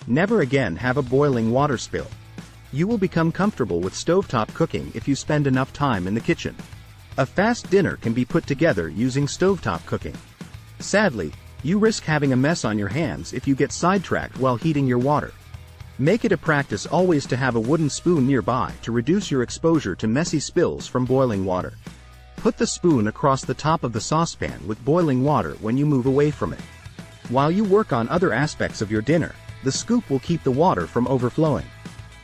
Never again have a boiling water spill. You will become comfortable with stovetop cooking if you spend enough time in the kitchen. A fast dinner can be put together using stovetop cooking. Sadly, you risk having a mess on your hands if you get sidetracked while heating your water. Make it a practice always to have a wooden spoon nearby to reduce your exposure to messy spills from boiling water. Put the spoon across the top of the saucepan with boiling water when you move away from it. While you work on other aspects of your dinner, the scoop will keep the water from overflowing.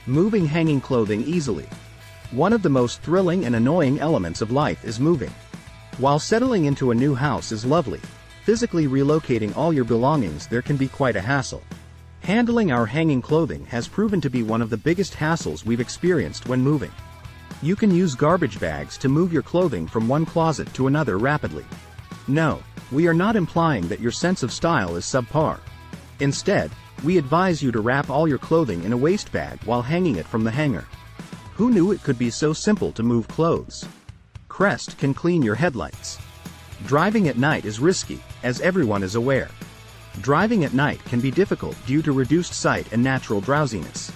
Moving hanging clothing easily. One of the most thrilling and annoying elements of life is moving. While settling into a new house is lovely, physically relocating all your belongings there can be quite a hassle. Handling our hanging clothing has proven to be one of the biggest hassles we've experienced when moving. You can use garbage bags to move your clothing from one closet to another rapidly. No, we are not implying that your sense of style is subpar. Instead, we advise you to wrap all your clothing in a waste bag while hanging it from the hanger. Who knew it could be so simple to move clothes? Crest can clean your headlights. Driving at night is risky, as everyone is aware. Driving at night can be difficult due to reduced sight and natural drowsiness.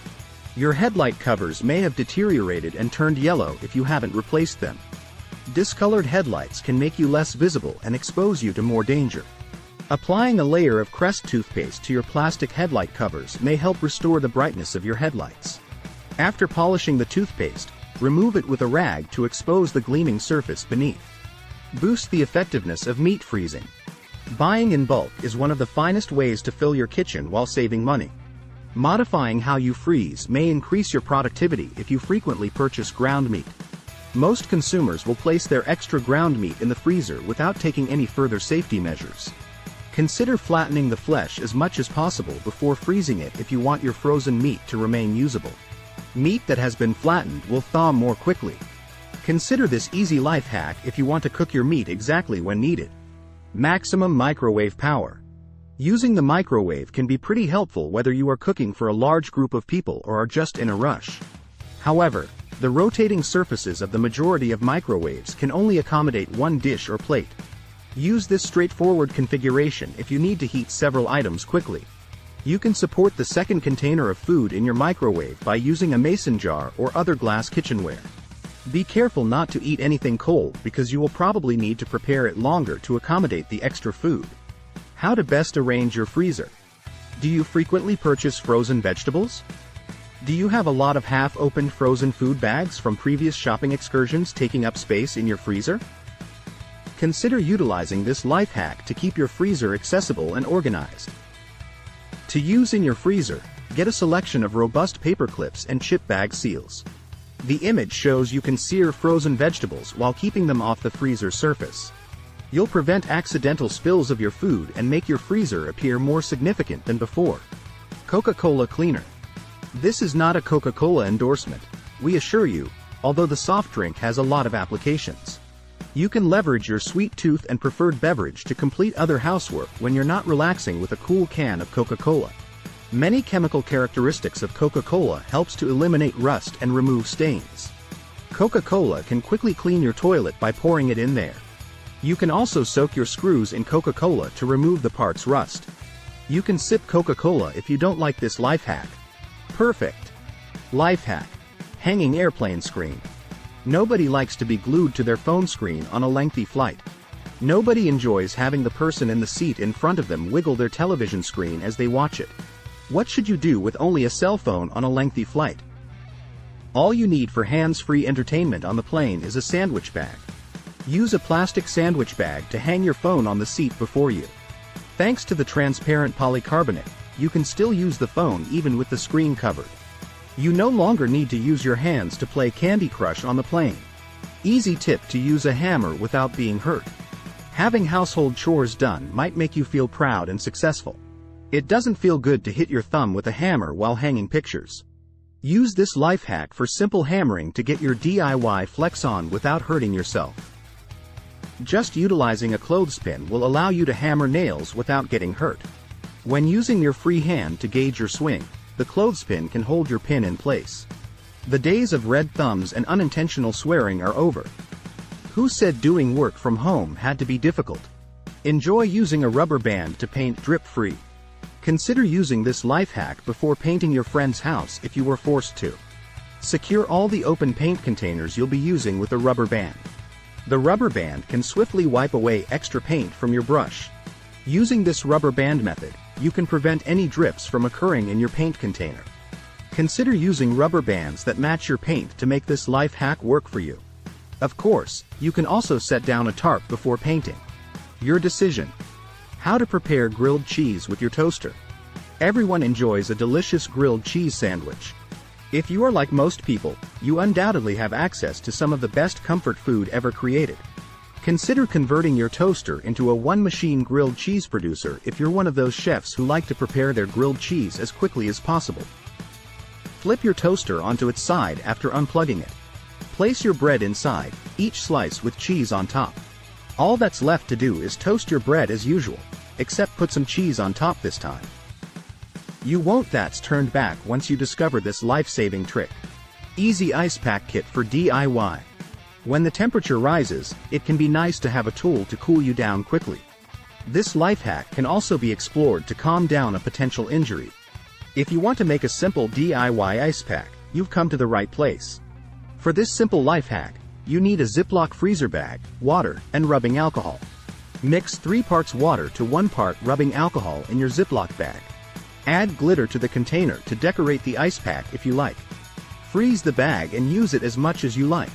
Your headlight covers may have deteriorated and turned yellow if you haven't replaced them. Discolored headlights can make you less visible and expose you to more danger. Applying a layer of Crest toothpaste to your plastic headlight covers may help restore the brightness of your headlights. After polishing the toothpaste, remove it with a rag to expose the gleaming surface beneath. Boost the effectiveness of meat freezing. Buying in bulk is one of the finest ways to fill your kitchen while saving money. Modifying how you freeze may increase your productivity if you frequently purchase ground meat. Most consumers will place their extra ground meat in the freezer without taking any further safety measures. Consider flattening the flesh as much as possible before freezing it if you want your frozen meat to remain usable. Meat that has been flattened will thaw more quickly. Consider this easy life hack if you want to cook your meat exactly when needed. Maximum microwave power. Using the microwave can be pretty helpful whether you are cooking for a large group of people or are just in a rush. However, the rotating surfaces of the majority of microwaves can only accommodate one dish or plate. Use this straightforward configuration if you need to heat several items quickly. You can support the second container of food in your microwave by using a mason jar or other glass kitchenware. Be careful not to eat anything cold because you will probably need to prepare it longer to accommodate the extra food. How to best arrange your freezer. Do you frequently purchase frozen vegetables? Do you have a lot of half-opened frozen food bags from previous shopping excursions taking up space in your freezer? Consider utilizing this life hack to keep your freezer accessible and organized. To use in your freezer, get a selection of robust paper clips and chip bag seals. The image shows you can sear frozen vegetables while keeping them off the freezer surface. You'll prevent accidental spills of your food and make your freezer appear more significant than before. Coca-Cola cleaner. This is not a Coca-Cola endorsement, we assure you, although the soft drink has a lot of applications. You can leverage your sweet tooth and preferred beverage to complete other housework when you're not relaxing with a cool can of Coca-Cola. Many chemical characteristics of Coca-Cola helps to eliminate rust and remove stains. Coca-Cola can quickly clean your toilet by pouring it in there. You can also soak your screws in Coca-Cola to remove the part's rust. You can sip Coca-Cola if you don't like this life hack. Perfect. Life hack. Hanging airplane screen. Nobody likes to be glued to their phone screen on a lengthy flight. Nobody enjoys having the person in the seat in front of them wiggle their television screen as they watch it. What should you do with only a cell phone on a lengthy flight? All you need for hands-free entertainment on the plane is a sandwich bag. Use a plastic sandwich bag to hang your phone on the seat before you. Thanks to the transparent polycarbonate, you can still use the phone even with the screen covered. You no longer need to use your hands to play Candy Crush on the plane. Easy tip to use a hammer without being hurt. Having household chores done might make you feel proud and successful. It doesn't feel good to hit your thumb with a hammer while hanging pictures. Use this life hack for simple hammering to get your DIY flex on without hurting yourself. Just utilizing a clothespin will allow you to hammer nails without getting hurt. When using your free hand to gauge your swing, the clothespin can hold your pin in place. The days of red thumbs and unintentional swearing are over. Who said doing work from home had to be difficult? Enjoy using a rubber band to paint drip-free. Consider using this life hack before painting your friend's house if you were forced to. Secure all the open paint containers you'll be using with a rubber band. The rubber band can swiftly wipe away extra paint from your brush. Using this rubber band method, you can prevent any drips from occurring in your paint container. Consider using rubber bands that match your paint to make this life hack work for you. Of course, you can also set down a tarp before painting. Your decision. How to prepare grilled cheese with your toaster. Everyone enjoys a delicious grilled cheese sandwich. If you are like most people, you undoubtedly have access to some of the best comfort food ever created. Consider converting your toaster into a one-machine grilled cheese producer if you're one of those chefs who like to prepare their grilled cheese as quickly as possible. Flip your toaster onto its side after unplugging it. Place your bread inside, each slice with cheese on top. All that's left to do is toast your bread as usual, except put some cheese on top this time. You won't that's turned back once you discover this life-saving trick. Easy ice pack kit for DIY. When the temperature rises, it can be nice to have a tool to cool you down quickly. This life hack can also be explored to calm down a potential injury. If you want to make a simple DIY ice pack, you've come to the right place. For this simple life hack, you need a Ziploc freezer bag, water, and rubbing alcohol. Mix 3 parts water to 1 part rubbing alcohol in your Ziploc bag. Add glitter to the container to decorate the ice pack if you like. Freeze the bag and use it as much as you like.